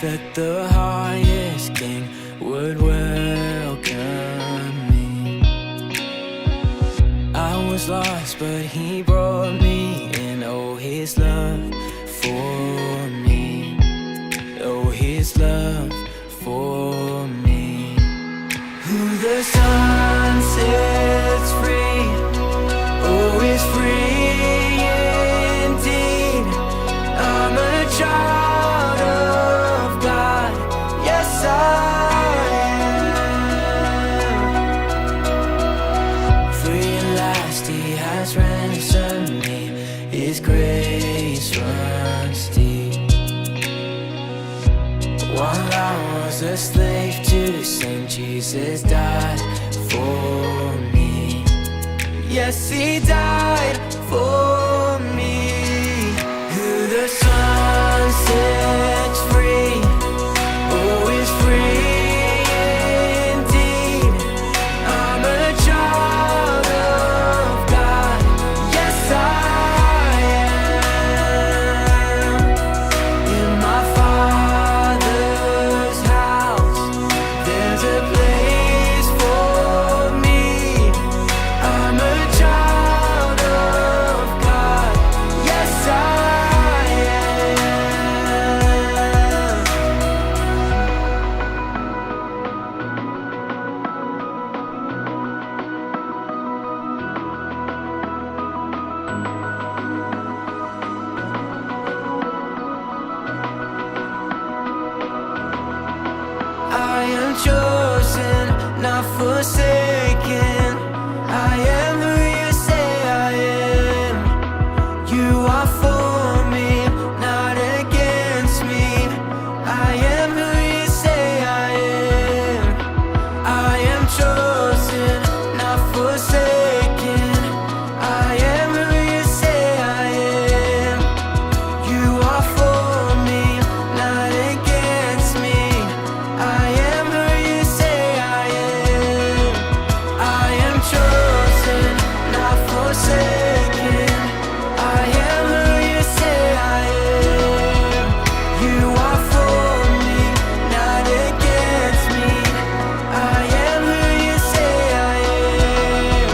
that the highest king would welcome me. I was lost, but he brought me in. Oh, his love for me. Oh, his love for me. Who the sun sets free, oh, is free indeed. I'm a child of God, yes I am. Free at last he has ransomed me, his grace runs deep. While I was a slave to sin, Jesus died for me. Yes, he died for me. Who the sun sets free, oh, is free indeed. I'm a child of God, yes I am. In my Father's house, there's a place for me. I'm a child of God, yes I am chosen, not forsaken. I am who you say I am. You are for me, not against me. I am who you say I am. I am chosen, not forsaken. I am who you say I am. You are for me, not against me. I am who you say I am. I am chosen, not forsaken. I am who you say I am. You are for me, not against me. I am who you say I am.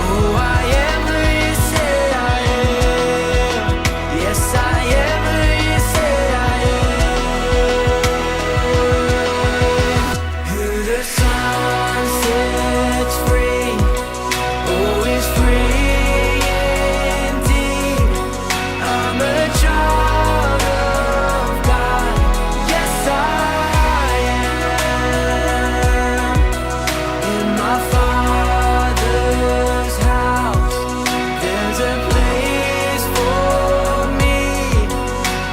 Oh, I am who you say I am. Yes, I am who you say I am. Who the sun sets free, oh, is free indeed. I'm a child of God, yes I am. In my Father's house, there's a place for me.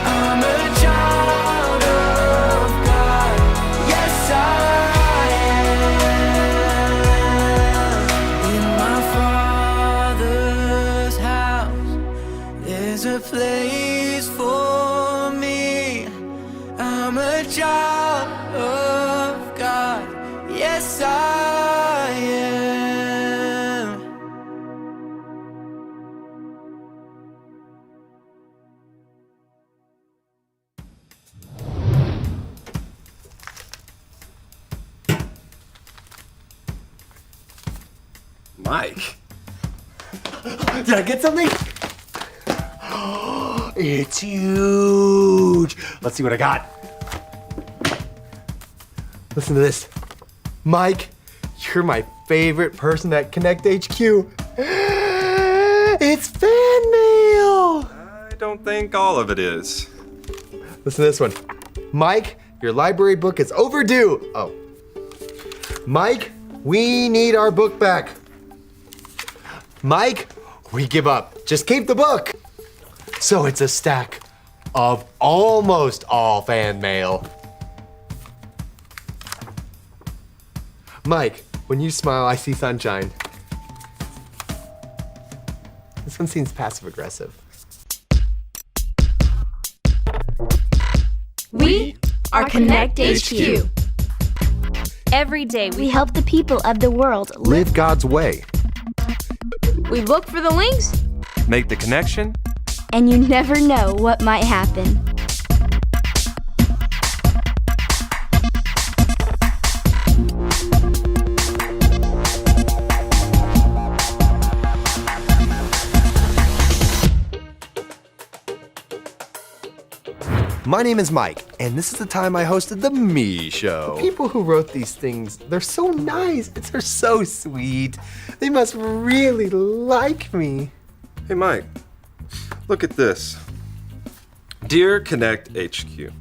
I'm a child of God, yes I am. In my Father's house, there's a place for me. I'm a child of God, yes I am. Mike. Did I get something? It's huge. Let's see what I got. Listen to this. Mike, you're my favorite person at Connect HQ. It's fan mail. I don't think all of it is. Listen to this one. Mike, your library book is overdue. Oh. Mike, we need our book back. Mike, we give up. Just keep the book. So it's a stack of almost all fan mail. Mike, when you smile, I see sunshine. This one seems passive aggressive. We are Connect HQ. Every day we help the people of the world Live God's way. We look for the links, Make the connection. and you never know what might happen. My name is Mike, and this is the time I hosted the Me Show. The people who wrote these things, they're so nice. They're so sweet. They must really like me. Hey, Mike, look at this. Dear Connect HQ,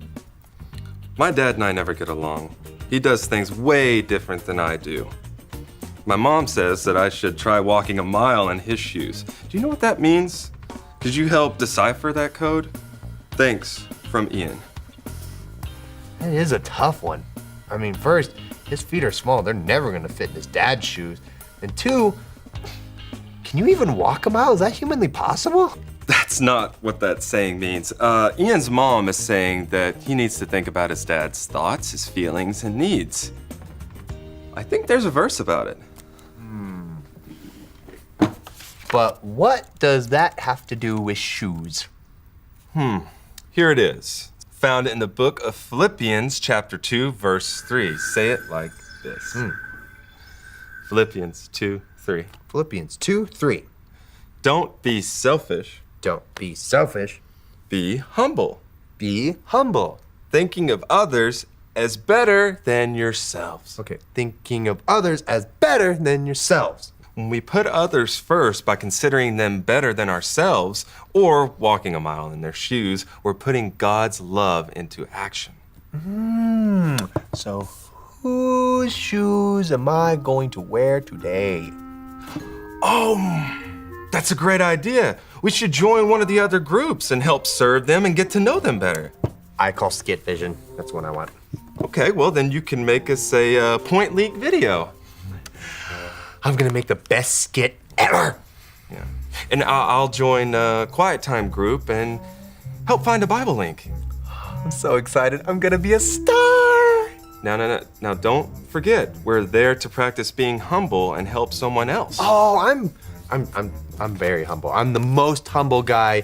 my dad and I never get along. He does things way different than I do. My mom says that I should try walking a mile in his shoes. Do you know what that means? Could you help decipher that code? Thanks, from Ian. That is a tough one. I mean, first, his feet are small. They're never gonna fit in his dad's shoes. And two, can you even walk a mile? Is that humanly possible? That's not what that saying means. Ian's mom is saying that he needs to think about his dad's thoughts, his feelings, and needs. I think there's a verse about it. But what does that have to do with shoes? Here it is. Found in the book of Philippians, chapter 2, verse 3. Say it like this. Philippians 2:3. Philippians 2:3. Don't be selfish. Don't be selfish. Be humble. Be humble. Thinking of others as better than yourselves. Okay, thinking of others as better than yourselves. When we put others first by considering them better than ourselves or walking a mile in their shoes, we're putting God's love into action. So whose shoes am I going to wear today? Oh, that's a great idea. We should join one of the other groups and help serve them and get to know them better. I call skit vision. That's what I want. Okay, well then you can make us a point leak video. I'm gonna make the best skit ever. Yeah. And I'll join a quiet time group and help find a Bible link. I'm so excited. I'm gonna be a star. Now don't forget, we're there to practice being humble and help someone else. Oh, I'm very humble. I'm the most humble guy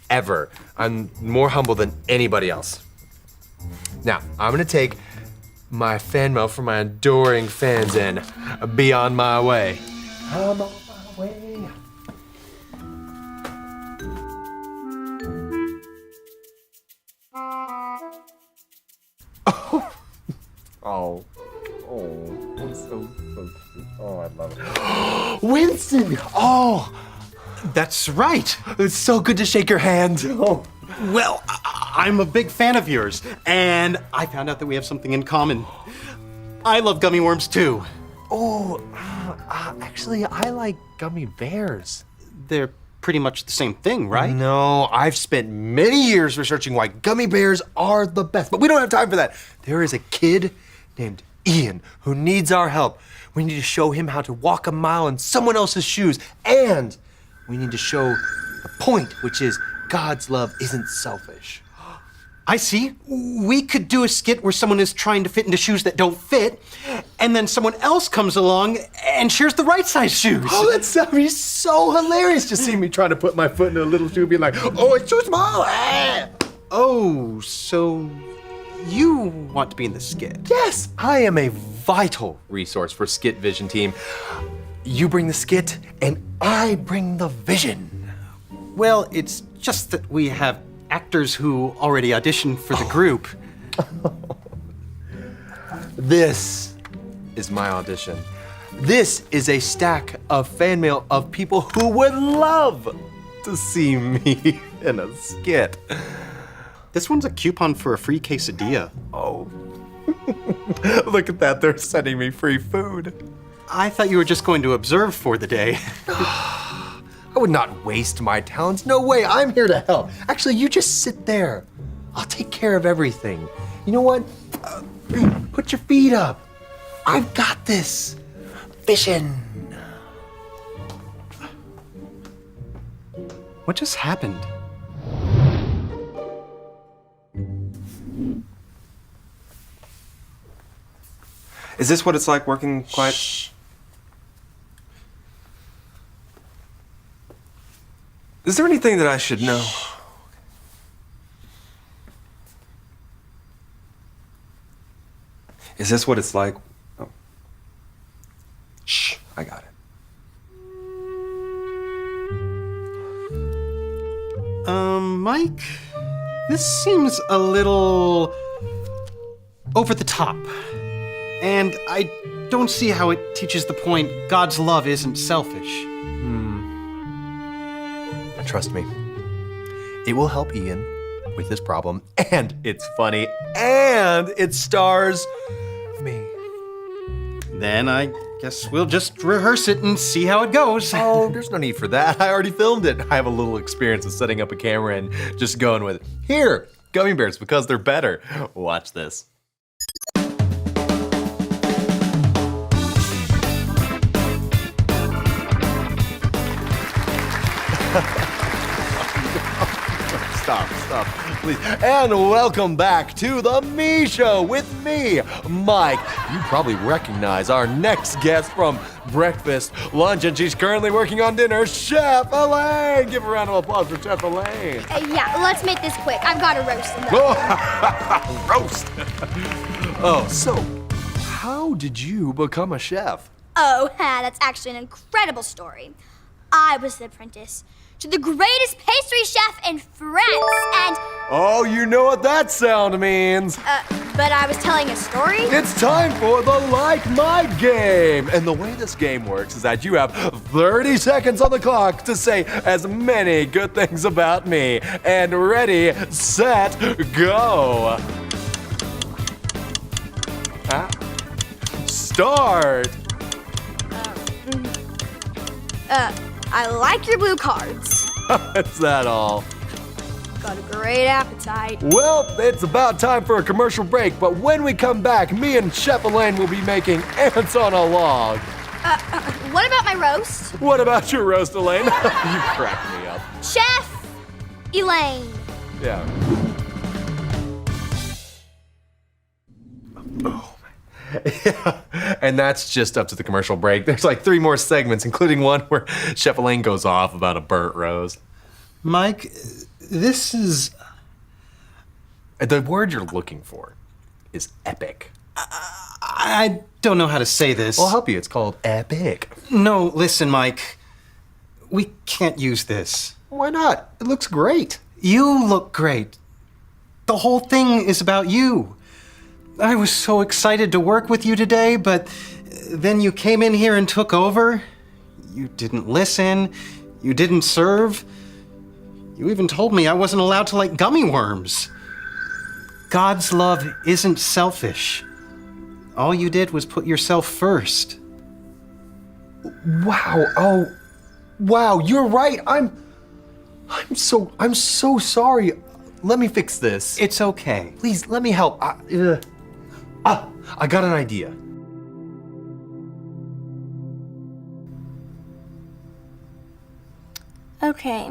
ever. I'm more humble than anybody else. Now, I'm gonna take my fan mail from my adoring fans and be on my way. I'm on my way. Oh, I'm so cute. Oh, I love it. Winston! Oh, That's right. it's so good to shake your hand. Oh. Well, I'm a big fan of yours, and I found out that we have something in common. I love gummy worms too. Actually, I like gummy bears. They're pretty much the same thing, right? No, I've spent many years researching why gummy bears are the best, but we don't have time for that. There is a kid named Ian who needs our help. We need to show him how to walk a mile in someone else's shoes, and we need to show the point, which is God's love isn't selfish. I see. We could do a skit where someone is trying to fit into shoes that don't fit, and then someone else comes along and shares the right size shoes. Oh, that'd be so hilarious to see me trying to put my foot in a little shoe, being like, oh, it's too small. Ah. Oh, so you want to be in the skit? Yes, I am a vital resource for Skit Vision team. You bring the skit, and I bring the vision. Well, it's just that we have actors who already auditioned for the group. This is my audition. This is a stack of fan mail of people who would love to see me in a skit. This one's a coupon for a free quesadilla. Oh, look at that. They're sending me free food. I thought you were just going to observe for the day. I would not waste my talents. No way. I'm here to help. Actually, you just sit there. I'll take care of everything. You know what? Put your feet up. I've got this. Vision. What just happened? Is this what it's like working quiet? Shh. Is there anything that I should know? Is this what it's like? Oh. Shh, I got it. Mike, This seems a little over the top. And I don't see how it teaches the point God's love isn't selfish. Trust me, it will help Ian with this problem, and it's funny, and it stars me. Then I guess we'll just rehearse it and see how it goes. Oh, there's no need for that. I already filmed it. I have a little experience with setting up a camera and just going with it. Here, gummy bears, because they're better. Watch this. Stop, please. And welcome back to the Me Show with me, Mike. You probably recognize our next guest from breakfast, lunch, and she's currently working on dinner, Chef Elaine. Give a round of applause for Chef Elaine. Yeah, let's make this quick. I've got a roast in the Roast. Oh, so how did you become a chef? Oh, that's actually an incredible story. I was the apprentice to the greatest pastry chef in France, and... Oh, you know what that sound means. But I was telling a story? It's time for the Like My game. And the way this game works is that you have 30 seconds on the clock to say as many good things about me. And ready, set, go. Start. I like your blue cards. Is that all? Got a great appetite. Well, it's about time for a commercial break, but when we come back, me and Chef Elaine will be making ants on a log. What about my roast? What about your roast, Elaine? You crack me up. Chef Elaine. Yeah. Yeah, and that's just up to the commercial break. There's like 3 more segments, including one where Chef Elaine goes off about a burnt roast. Mike, this is... The word you're looking for is epic. I don't know how to say this. I'll help you. It's called epic. No, listen, Mike. We can't use this. Why not? It looks great. You look great. The whole thing is about you. I was so excited to work with you today, but then you came in here and took over. You didn't listen. You didn't serve. You even told me I wasn't allowed to like gummy worms. God's love isn't selfish. All you did was put yourself first. Wow. Oh, wow. You're right. I'm so sorry. Let me fix this. It's okay. Please, let me help. I got an idea. Okay,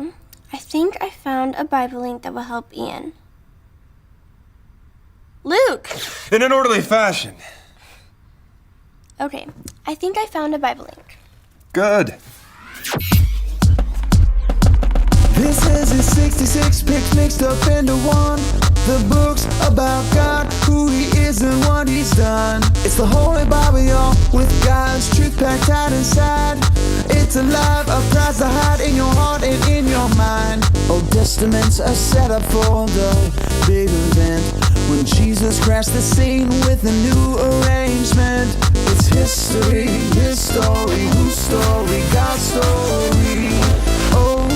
I think I found a Bible link that will help Ian. Luke! In an orderly fashion. Okay, I think I found a Bible link. Good. This is his 66 picks mixed up into one. The books about God, who he is and what he's done. It's the Holy Bible, y'all, with God's truth packed tight inside. It's alive, a prize to hide in your heart and in your mind. Old Testaments are set up for the big event when Jesus crashed the scene with a new arrangement. It's history, his story, whose story, God's story. Oh,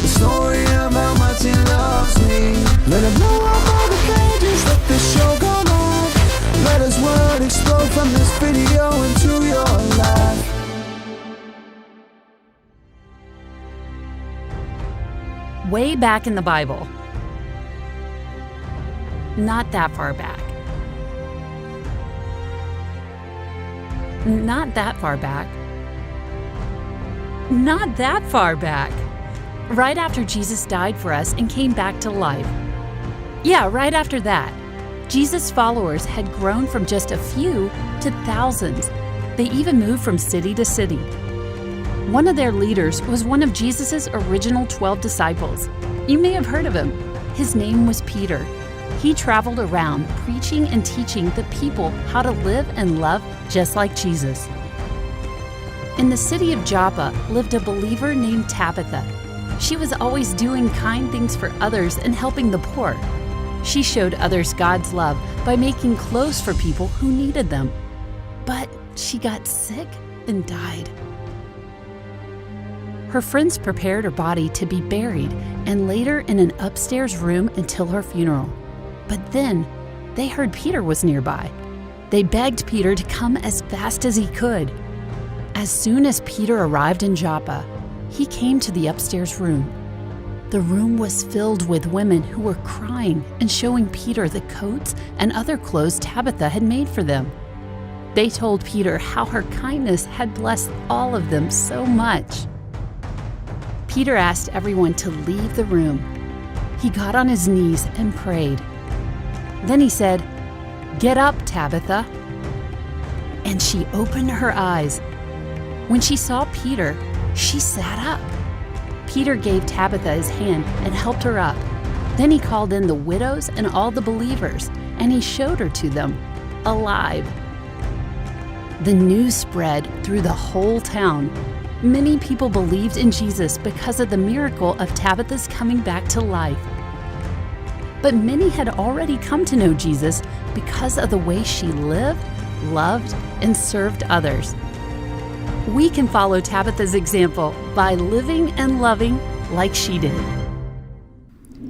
the story of how much he loves me. Let him blow up all the pages, let the show go live. Let his word explode from this video into your life. Way back in the Bible. Not that far back. Not that far back. Not that far back. Right after Jesus died for us and came back to life. Yeah, right after that. Jesus' followers had grown from just a few to thousands. They even moved from city to city. One of their leaders was one of Jesus' original 12 disciples. You may have heard of him. His name was Peter. He traveled around preaching and teaching the people how to live and love just like Jesus. In the city of Joppa lived a believer named Tabitha. She was always doing kind things for others and helping the poor. She showed others God's love by making clothes for people who needed them. But she got sick and died. Her friends prepared her body to be buried and laid her in an upstairs room until her funeral. But then they heard Peter was nearby. They begged Peter to come as fast as he could. As soon as Peter arrived in Joppa, he came to the upstairs room. The room was filled with women who were crying and showing Peter the coats and other clothes Tabitha had made for them. They told Peter how her kindness had blessed all of them so much. Peter asked everyone to leave the room. He got on his knees and prayed. Then he said, "Get up, Tabitha." And she opened her eyes. When she saw Peter, she sat up. Peter gave Tabitha his hand and helped her up. Then he called in the widows and all the believers, and he showed her to them, alive. The news spread through the whole town. Many people believed in Jesus because of the miracle of Tabitha's coming back to life. But many had already come to know Jesus because of the way she lived, loved, and served others. We can follow Tabitha's example by living and loving like she did.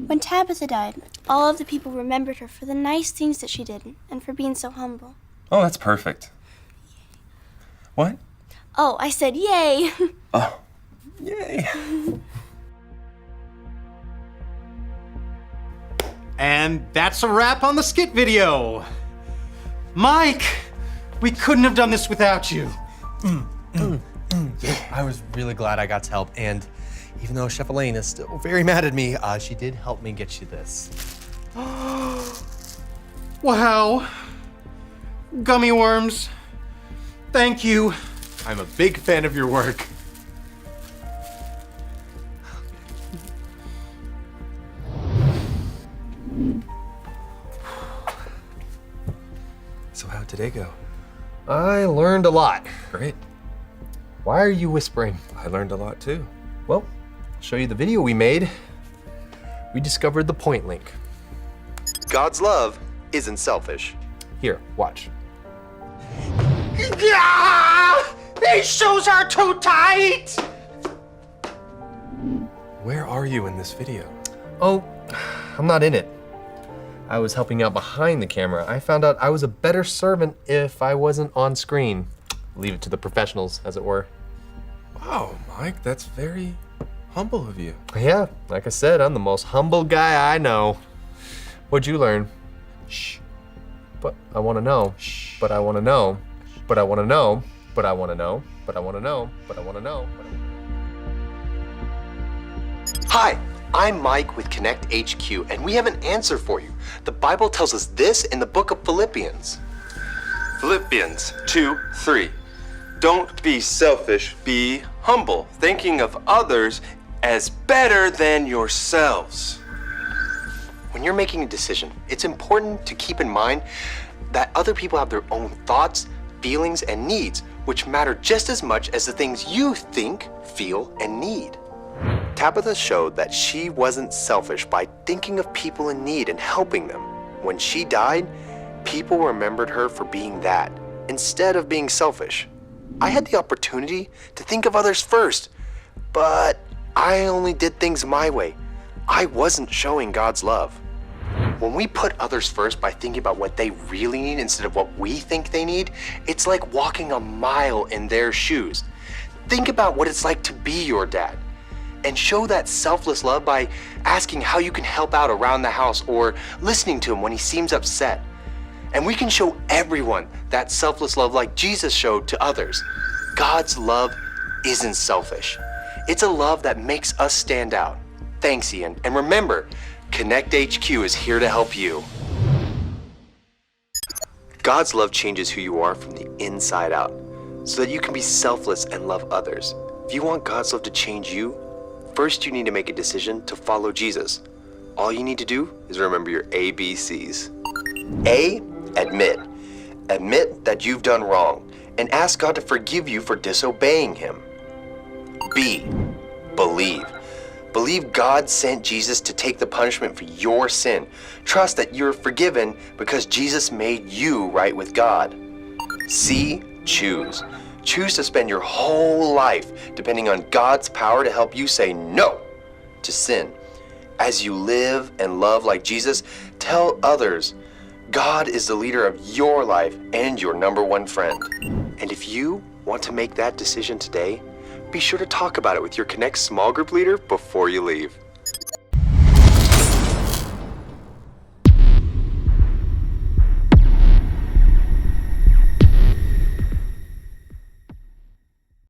When Tabitha died, all of the people remembered her for the nice things that she did and for being so humble. Oh, that's perfect. What? Oh, I said yay! Oh, yay. And that's a wrap on the skit video. Mike, we couldn't have done this without you. Yeah, I was really glad I got to help, and even though Chef Elaine is still very mad at me, she did help me get you this. Wow. Gummy worms. Thank you. I'm a big fan of your work. So how'd today go? I learned a lot. Great. Why are you whispering? I learned a lot too. Well, I'll show you the video we made. We discovered the point link. God's love isn't selfish. Here, watch. These shoes are too tight! Where are you in this video? Oh, I'm not in it. I was helping out behind the camera. I found out I was a better servant if I wasn't on screen. Leave it to the professionals, as it were. Wow, Mike, that's very humble of you. Yeah, like I said, I'm the most humble guy I know. What'd you learn? Shh. But I want to know. Shh. But I want to know. But I want to know. But I want to know. But I want to know. But I want to know. Hi, I'm Mike with Connect HQ, and we have an answer for you. The Bible tells us this in the book of Philippians. Philippians 2:3. Don't be selfish, be humble, thinking of others as better than yourselves. When you're making a decision, it's important to keep in mind that other people have their own thoughts, feelings, and needs, which matter just as much as the things you think, feel, and need. Tabitha showed that she wasn't selfish by thinking of people in need and helping them. When she died, people remembered her for being that, instead of being selfish. I had the opportunity to think of others first, but I only did things my way. I wasn't showing God's love. When we put others first by thinking about what they really need instead of what we think they need, it's like walking a mile in their shoes. Think about what it's like to be your dad, and show that selfless love by asking how you can help out around the house or listening to him when he seems upset. And we can show everyone that selfless love like Jesus showed to others. God's love isn't selfish. It's a love that makes us stand out. Thanks, Ian. And remember, Connect HQ is here to help you. God's love changes who you are from the inside out, so that you can be selfless and love others. If you want God's love to change you, first you need to make a decision to follow Jesus. All you need to do is remember your ABCs. A, admit. Admit that you've done wrong and ask God to forgive you for disobeying him. B, believe. Believe God sent Jesus to take the punishment for your sin. Trust that you're forgiven because Jesus made you right with God. C, choose. Choose to spend your whole life depending on God's power to help you say no to sin. As you live and love like Jesus, tell others God is the leader of your life and your number one friend. And if you want to make that decision today, be sure to talk about it with your Connect small group leader before you leave.